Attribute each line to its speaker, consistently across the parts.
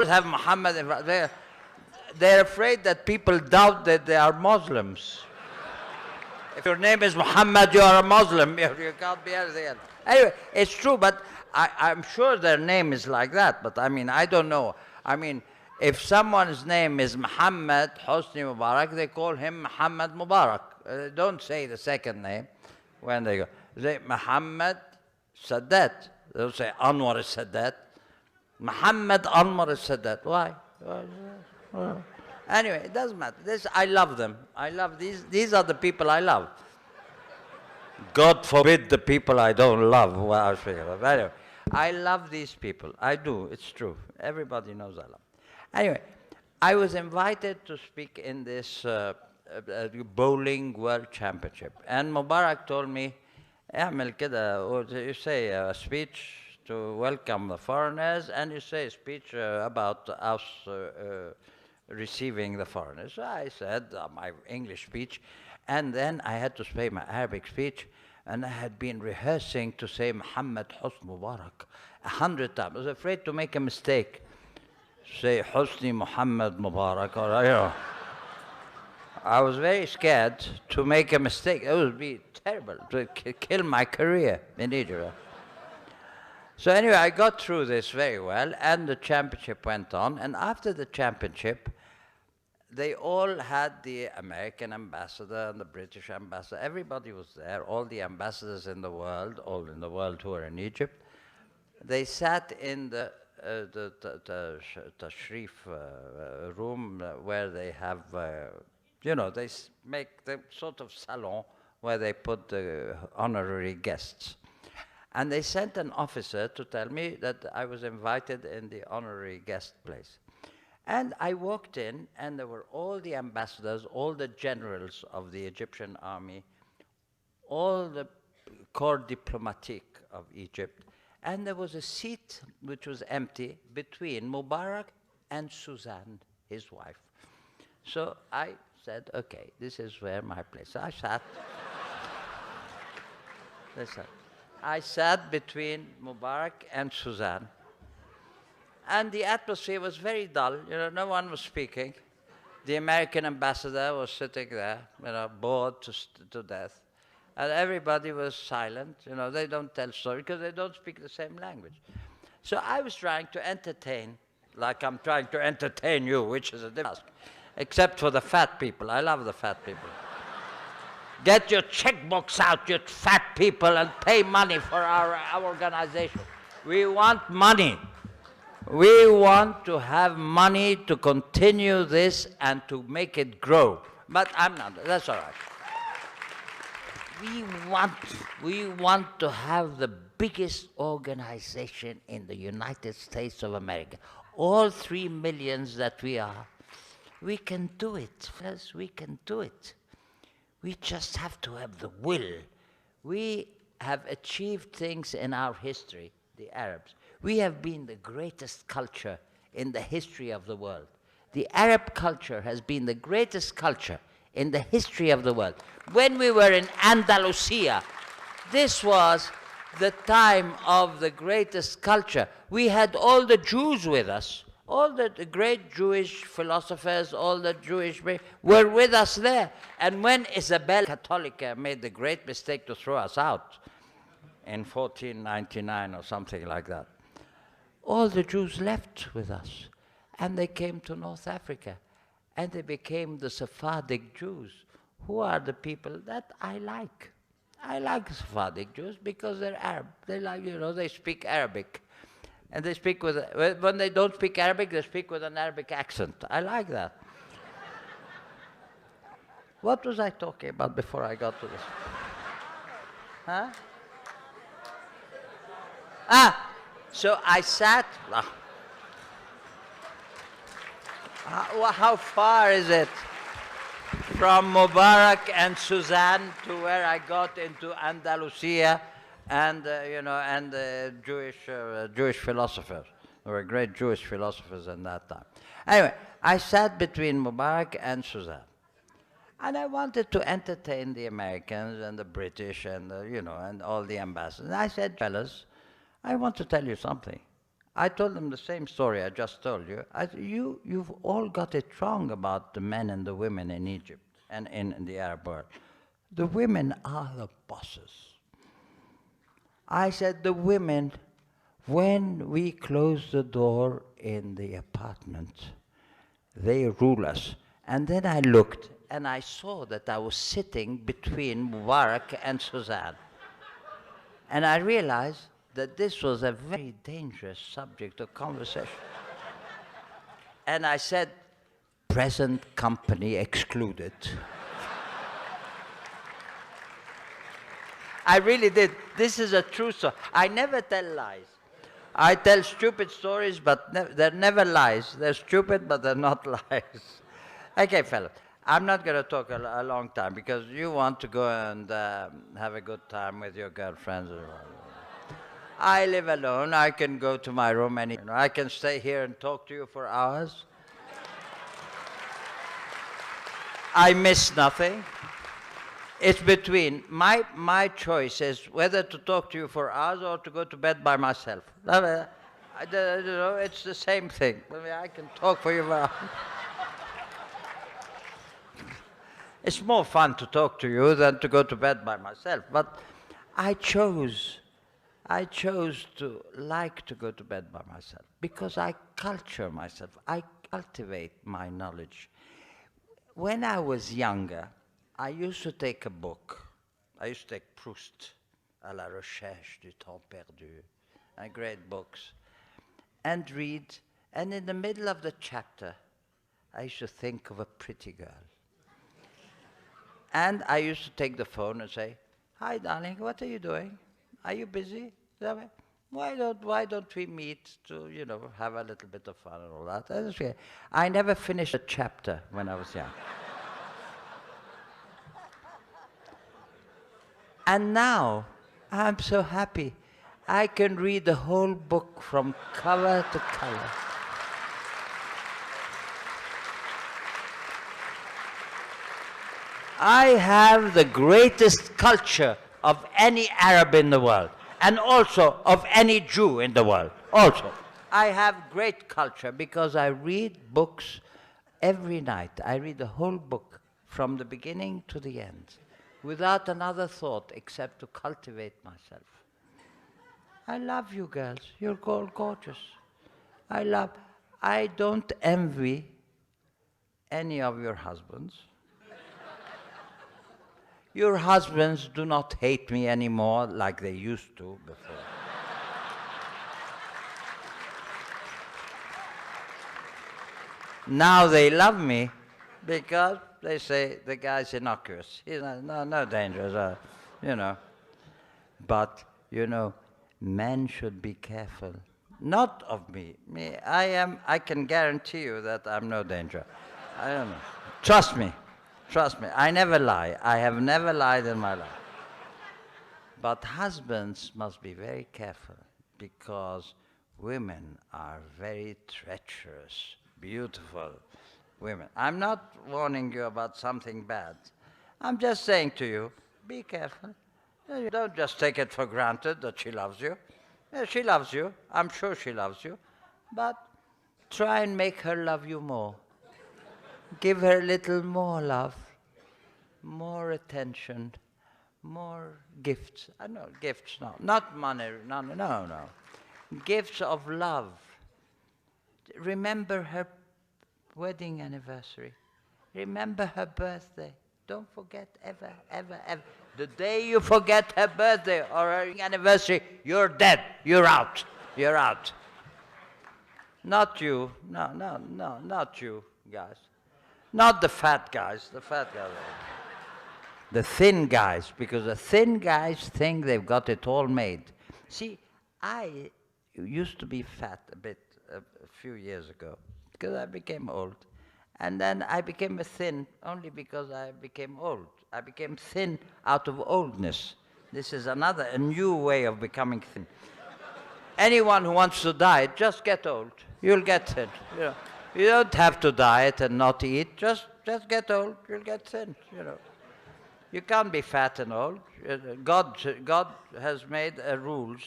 Speaker 1: have Muhammad. They're afraid that people doubt that they are Muslims. If your name is Muhammad, you are a Muslim. You can't be anything else. Anyway, it's true, but I'm sure their name is like that. But I mean, I don't know. I mean, if someone's name is Muhammad Hosni Mubarak, they call him Muhammad Mubarak. Don't say the second name when they go. They say Muhammad Sadat. They'll say Anwar Sadat. Muhammad Anwar Sadat. Why? Anyway, it doesn't matter. I love them. I love these. These are the people I love. God forbid the people I don't love. Well, anyway, I love these people. I do. It's true. Everybody knows I love. Anyway, I was invited to speak in this bowling world championship, and Mubaarak told me, "اعمل كده." You say a speech to welcome the foreigners, and you say a speech about us receiving the foreigners. So I said my English speech, and then I had to say my Arabic speech, and I had been rehearsing to say Muhammad Hosni Mubarak 100 times. I was afraid to make a mistake. Say Hosni Muhammad Mubarak, or you know. I was very scared to make a mistake. It would be terrible, to kill my career in Egypt. So anyway, I got through this very well, and the championship went on. And after the championship, they all had the American ambassador and the British ambassador. Everybody was there, all the ambassadors in the world, all in the world who were in Egypt. They sat in the Sharif room where they have, you know, they make the sort of salon where they put the honorary guests. And they sent an officer to tell me that I was invited in the honorary guest place. And I walked in, and there were all the ambassadors, all the generals of the Egyptian army, all the corps diplomatique of Egypt, and there was a seat which was empty between Mubaarak and Suzanne, his wife. So I said, okay, this is where my place. So I sat. Listen. I sat between Mubaarak and Suzanne, and the atmosphere was very dull. You know, no one was speaking. The American ambassador was sitting there, you know, bored to death, and everybody was silent. You know, they don't tell stories because they don't speak the same language. So I was trying to entertain, like I'm trying to entertain you, which is a different task, except for the fat people. I love the fat people. Get your checkbooks out, you fat people, and pay money for our organization. We want money. We want to have money to continue this and to make it grow. But I'm not, that's all right. We want to have the biggest organization in the United States of America. All 3 millions that we are. We can do it, fellas, we can do it. We just have to have the will. We have achieved things in our history, the Arabs. We have been the greatest culture in the history of the world. The Arab culture has been the greatest culture in the history of the world. When we were in Andalusia, this was the time of the greatest culture. We had all the Jews with us. All the great Jewish philosophers, all the Jewish were with us there. And when Isabel Catholica made the great mistake to throw us out in 1499 or something like that, all the Jews left with us. And they came to North Africa. And they became the Sephardic Jews, who are the people that I like. I like Sephardic Jews because they're Arab. They like, you know, they speak Arabic. And they speak with, when they don't speak Arabic, they speak with an Arabic accent. I like that. What was I talking about before I got to this? Huh? So I sat. How far is it from Mubaarak and Suzanne to where I got into Andalusia? And you know, and Jewish philosophers. There were great Jewish philosophers in that time. Anyway, I sat between Mubaarak and Suzanne, and I wanted to entertain the Americans and the British and you know, and all the ambassadors. And I said, fellas, I want to tell you something. I told them the same story I just told you. You've all got it wrong about the men and the women in Egypt and in the Arab world. The women are the bosses. I said, the women, when we close the door in the apartment, they rule us. And then I looked, and I saw that I was sitting between Mubarack and Suzanne. And I realized that this was a very dangerous subject of conversation. And I said, present company excluded. I really did. This is a true story. I never tell lies. I tell stupid stories, but they're never lies. They're stupid, but they're not lies. Okay, fellas. I'm not going to talk a long time because you want to go and have a good time with your girlfriends. I live alone. I can go to my room I can stay here and talk to you for hours. I miss nothing. It's between. My choice is whether to talk to you for hours or to go to bed by myself. It's the same thing. I can talk for you for hours. It's more fun to talk to you than to go to bed by myself. But I chose to like to go to bed by myself because I culture myself. I cultivate my knowledge. When I was younger, I used to take a book. I used to take Proust, À la recherche du temps perdu, great books, and read. And in the middle of the chapter, I used to think of a pretty girl. And I used to take the phone and say, hi, darling, what are you doing? Are you busy? Why don't we meet to, have a little bit of fun and all that? Okay. I never finished a chapter when I was young. And now, I'm so happy. I can read the whole book from cover to cover. I have the greatest culture of any Arab in the world, and also of any Jew in the world. Also, I have great culture because I read books every night. I read the whole book from the beginning to the end, without another thought except to cultivate myself. I love you girls. You're all gorgeous. I don't envy any of your husbands. Your husbands do not hate me anymore like they used to before. Now they love me because they say the guy's innocuous. He's no danger, But, men should be careful. Not of me. I can guarantee you that I'm no danger. I don't know. Trust me. Trust me, I never lie. I have never lied in my life. But husbands must be very careful because women are very treacherous, beautiful women. I'm not warning you about something bad. I'm just saying to you, be careful. You don't just take it for granted that she loves you. Yeah, she loves you. I'm sure she loves you. But try and make her love you more. Give her a little more love, more attention, more gifts. No, gifts, no. Not money, no. Gifts of love. Remember her wedding anniversary. Remember her birthday. Don't forget ever. The day you forget her birthday or her anniversary, you're dead. You're out. Not you. No, not you, guys. Not the fat guys, the thin guys, because the thin guys think they've got it all made. See, I used to be fat a bit a few years ago, because I became old. And then I became thin only because I became old. I became thin out of oldness. This is a new way of becoming thin. Anyone who wants to diet, just get old. You'll get thin. You don't have to diet and not eat. Just get old. You'll get thin. You can't be fat and old. God has made rules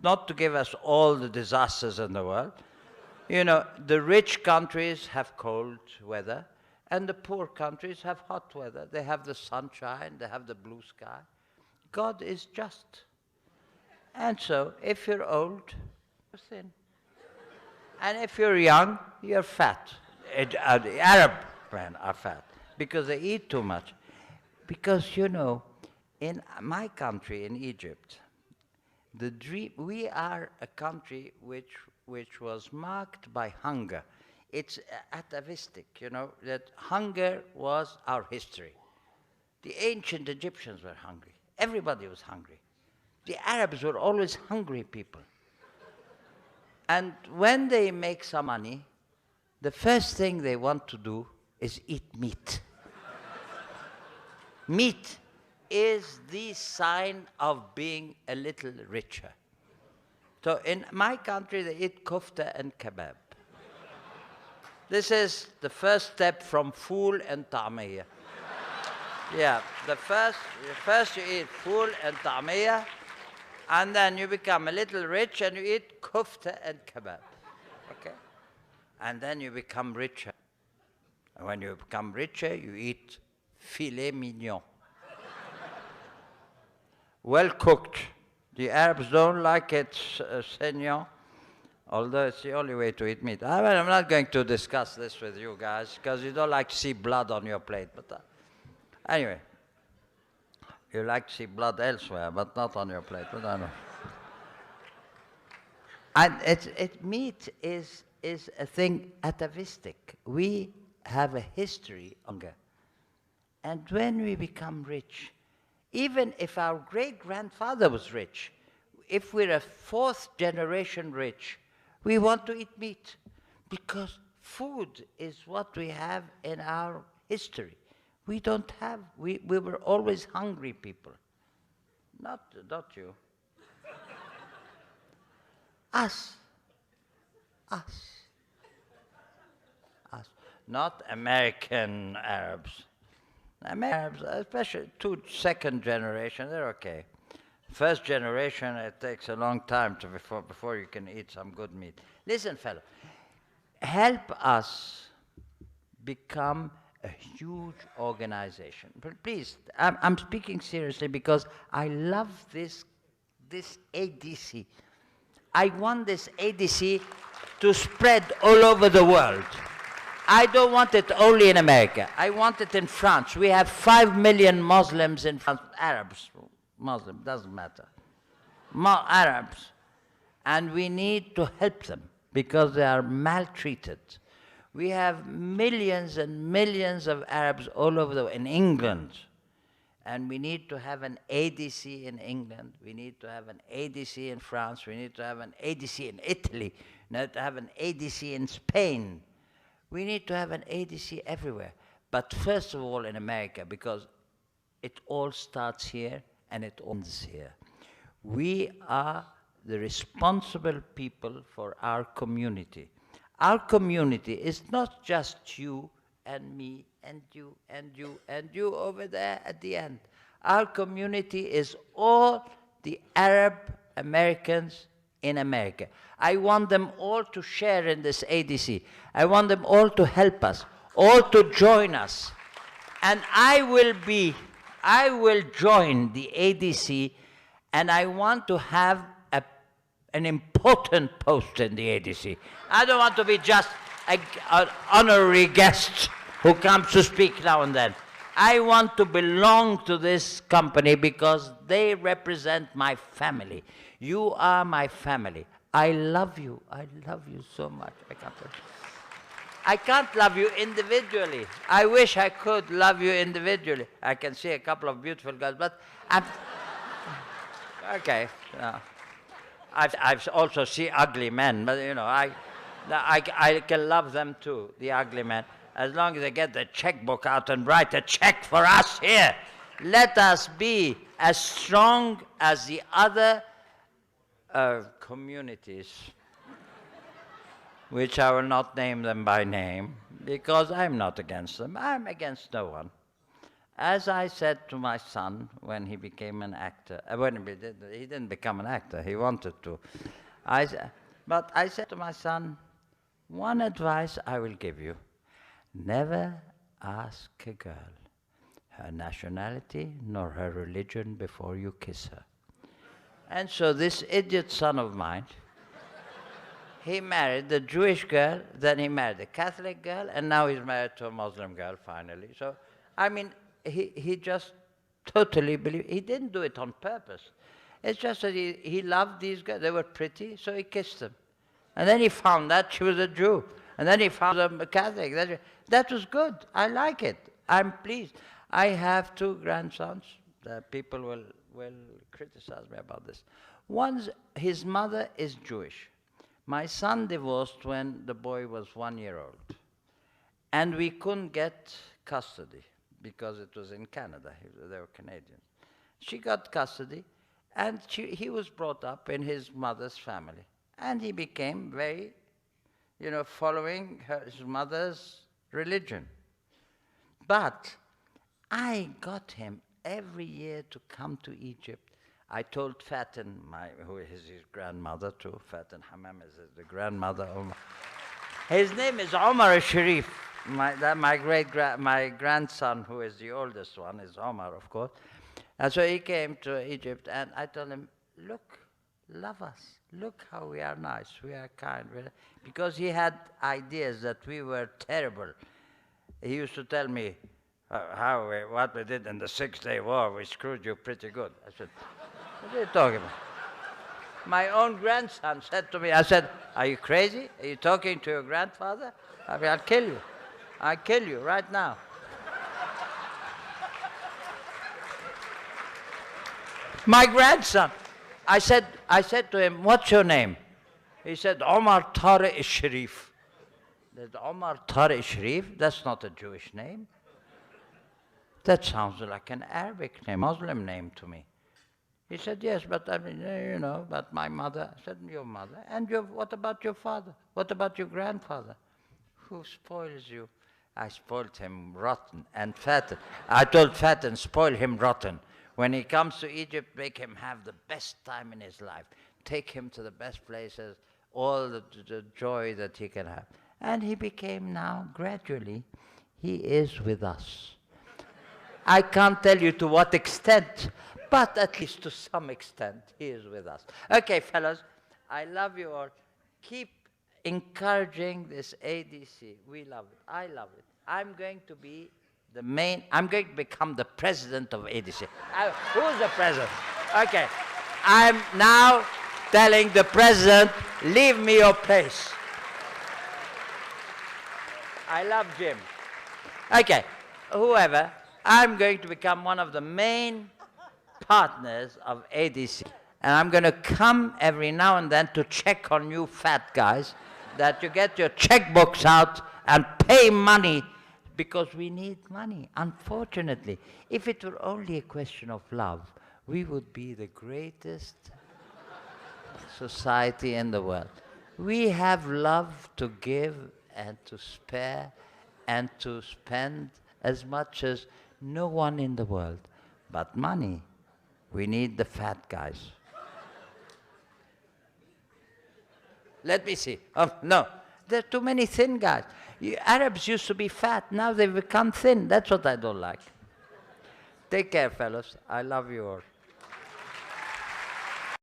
Speaker 1: not to give us all the disasters in the world. You know, the rich countries have cold weather, and the poor countries have hot weather. They have the sunshine, they have the blue sky. God is just. And so, if you're old, you're thin. And if you're young, you're fat. The Arab men are fat because they eat too much. Because, you know, in my country, in Egypt, we are a country which was marked by hunger. It's atavistic, you know, that hunger was our history. The ancient Egyptians were hungry. Everybody was hungry. The Arabs were always hungry people. And when they make some money, the first thing they want to do is eat meat. Meat is the sign of being a little richer. So in my country, they eat kofta and kebab. This is the first step from fool and ta'miyah. Yeah, the first you eat fool and ta'miyah, and then you become a little rich and you eat kofta and kebab. Okay? And then you become richer. And when you become richer, you eat filet mignon. Well cooked. The Arabs don't like it, senor, although it's the only way to eat meat. I'm not going to discuss this with you guys, because you don't like to see blood on your plate. But anyway, you like to see blood elsewhere, but not on your plate. But I know. And meat is a thing atavistic. We have a history of hunger. And when we become rich, even if our great-grandfather was rich, if we're a fourth generation rich, we want to eat meat because food is what we have in our history. We don't have, we were always hungry people. Not you. Us. Not American Arabs. Arabs, especially second generation, they're okay. First generation, it takes a long time before you can eat some good meat. Listen, fellow, help us become a huge organization. But please, I'm speaking seriously because I love this ADC. I want this ADC to spread all over the world. I don't want it only in America. I want it in France. We have 5 million Muslims in France. Arabs, Muslim, doesn't matter. Arabs. And we need to help them because they are maltreated. We have millions and millions of Arabs all over in England. And we need to have an ADC in England. We need to have an ADC in France. We need to have an ADC in Italy. We need to have an ADC in Spain. We need to have an ADC everywhere, but first of all in America, because it all starts here and it ends here. We are the responsible people for our community. Our community is not just you and me and you and you and you over there at the end. Our community is all the Arab Americans in America. I want them all to share in this ADC. I want them all to help us, all to join us. And I will join the ADC, and I want to have an important post in the ADC. I don't want to be just an honorary guest who comes to speak now and then. I want to belong to this company because they represent my family. You are my family. I love you. I love you so much. I can't love you individually. I wish I could love you individually. I can see a couple of beautiful girls, but okay. No. I've also seen ugly men, but you know, I can love them too, the ugly men, as long as they get the checkbook out and write a check for us here. Let us be as strong as the other communities, which I will not name them by name, because I'm not against them. I'm against no one. As I said to my son when he became an actor, he didn't become an actor, he wanted to. But I said to my son, one advice I will give you, never ask a girl her nationality nor her religion before you kiss her. And so this idiot son of mine, he married the Jewish girl, then he married a Catholic girl, and now he's married to a Muslim girl finally. So, I mean, he just totally believed. He didn't do it on purpose. It's just that he loved these girls. They were pretty, so he kissed them. And then he found that she was a Jew. And then he found a Catholic. That was good. I like it. I'm pleased. I have 2 grandsons. People will criticize me about this. His mother is Jewish. My son divorced when the boy was 1 year old. And we couldn't get custody because it was in Canada. They were Canadian. She got custody, and he was brought up in his mother's family. And he became very, following his mother's religion. But I got him every year to come to Egypt. I told Fatin, who is his grandmother too, Fatin Hammam is the grandmother of his name is Omar al-Sharif. My grandson, who is the oldest one, is Omar, of course. And so he came to Egypt, and I told him, look, love us. Look how we are nice, we are kind. Because he had ideas that we were terrible. He used to tell me what we did in the 6-Day War, we screwed you pretty good. I said, what are you talking about? My own grandson said to me, I said, are you crazy? Are you talking to your grandfather? I mean, I'll kill you. I'll kill you right now. My grandson. I said to him, what's your name? He said, Omar Tariq al-Sharif. That Omar Tariq al-Sharif, that's not a Jewish name. That sounds like an Arabic name, Muslim name to me. He said, yes, but I mean, but my mother. I said, your mother. And what about your father? What about your grandfather? Who spoils you? I spoiled him rotten and fatten. I told Fatten, spoil him rotten. When he comes to Egypt, make him have the best time in his life. Take him to the best places, all the joy that he can have. And he became now, gradually, he is with us. I can't tell you to what extent, but at least to some extent, he is with us. Okay, fellas, I love you all. Keep encouraging this ADC. We love it. I love it. I'm going to become the president of ADC. Who's the president? Okay. I'm now telling the president, leave me your place. I love Jim. Okay. Whoever, I'm going to become one of the main partners of ADC. And I'm going to come every now and then to check on you fat guys, that you get your checkbooks out and pay money, because we need money, unfortunately. If it were only a question of love, we would be the greatest society in the world. We have love to give and to spare and to spend as much as no one in the world. But money, we need the fat guys. Let me see. Oh, no, there are too many thin guys. Arabs used to be fat, now they've become thin. That's what I don't like. Take care, fellas. I love you all.